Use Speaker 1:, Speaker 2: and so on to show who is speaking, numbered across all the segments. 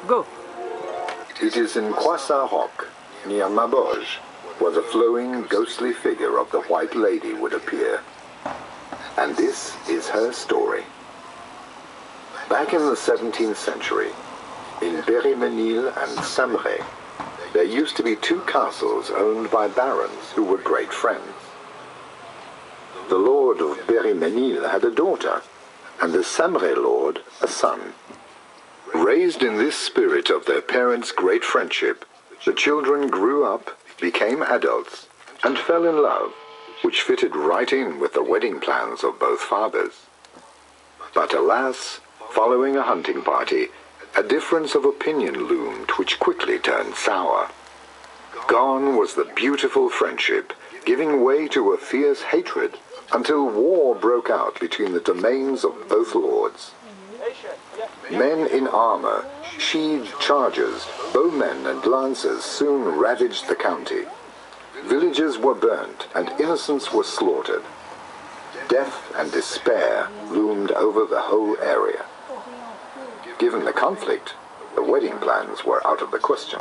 Speaker 1: Go.
Speaker 2: It is in Croix-Saint-Roch, near Maubeuge, where the flowing, ghostly figure of the White Lady would appear. And this is her story. Back in the 17th century, in Berry-Menil and Samré, there used to be two castles owned by barons who were great friends. The lord of Berry-Menil had a daughter, and the Samré lord a son. Raised in this spirit of their parents' great friendship, the children grew up, became adults, and fell in love, which fitted right in with the wedding plans of both fathers. But alas, following a hunting party, a difference of opinion loomed which quickly turned sour. Gone was the beautiful friendship, giving way to a fierce hatred, until war broke out between the domains of both lords. Men in armor, sheathed chargers, bowmen and lancers soon ravaged the county. Villages were burnt and innocents were slaughtered. Death and despair loomed over the whole area. Given the conflict, the wedding plans were out of the question.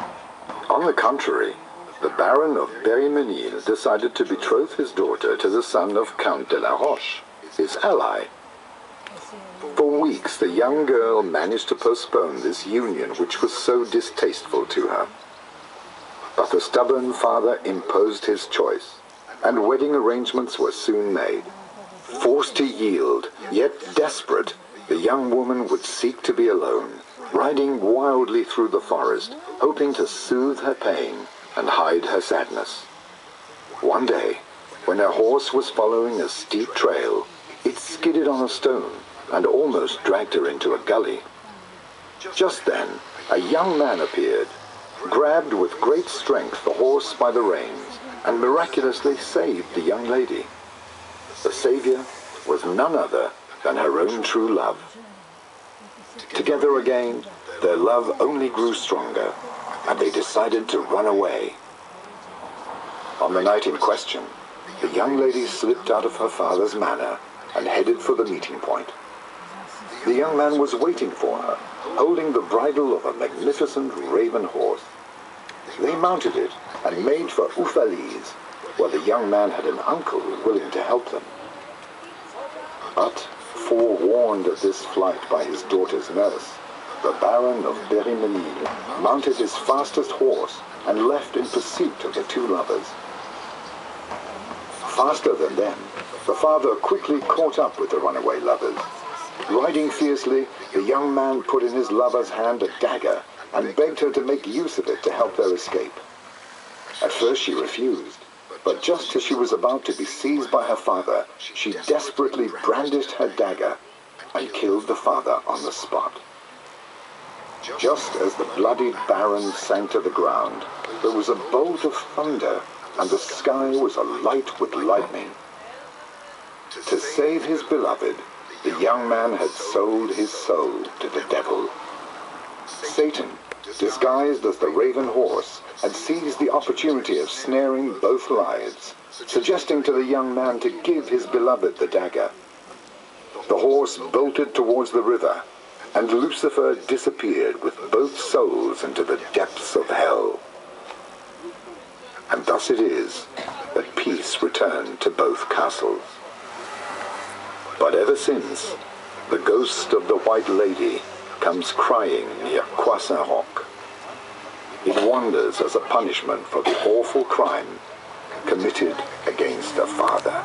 Speaker 2: On the contrary, the Baron of Berry-Menil decided to betroth his daughter to the son of Count de la Roche, his ally. For weeks, the young girl managed to postpone this union which was so distasteful to her. But the stubborn father imposed his choice, and wedding arrangements were soon made. Forced to yield, yet desperate, the young woman would seek to be alone, riding wildly through the forest, hoping to soothe her pain and hide her sadness. One day, when her horse was following a steep trail, it skidded on a stone and almost dragged her into a gully. Just then, a young man appeared, grabbed with great strength the horse by the reins, and miraculously saved the young lady. The savior was none other than her own true love. Together again, their love only grew stronger, and they decided to run away. On the night in question, the young lady slipped out of her father's manor and headed for the meeting point. The young man was waiting for her, holding the bridle of a magnificent raven horse. They mounted it and made for Houffalize, where the young man had an uncle willing to help them. But, forewarned of this flight by his daughter's nurse, the Baron of Berry-Menil mounted his fastest horse and left in pursuit of the two lovers. Faster than them, the father quickly caught up with the runaway lovers. Riding fiercely, the young man put in his lover's hand a dagger and begged her to make use of it to help their escape. At first she refused, but just as she was about to be seized by her father, she desperately brandished her dagger and killed the father on the spot. Just as the bloodied Baron sank to the ground, there was a bolt of thunder, and the sky was alight with lightning. To save his beloved, the young man had sold his soul to the devil. Satan, disguised as the raven horse, had seized the opportunity of snaring both lives, suggesting to the young man to give his beloved the dagger. The horse bolted towards the river, and Lucifer disappeared with both souls into the depths of hell. And thus it is that peace returned to both castles. But ever since, the ghost of the White Lady comes crying near Croix-Saint-Roch. It wanders as a punishment for the awful crime committed against a father.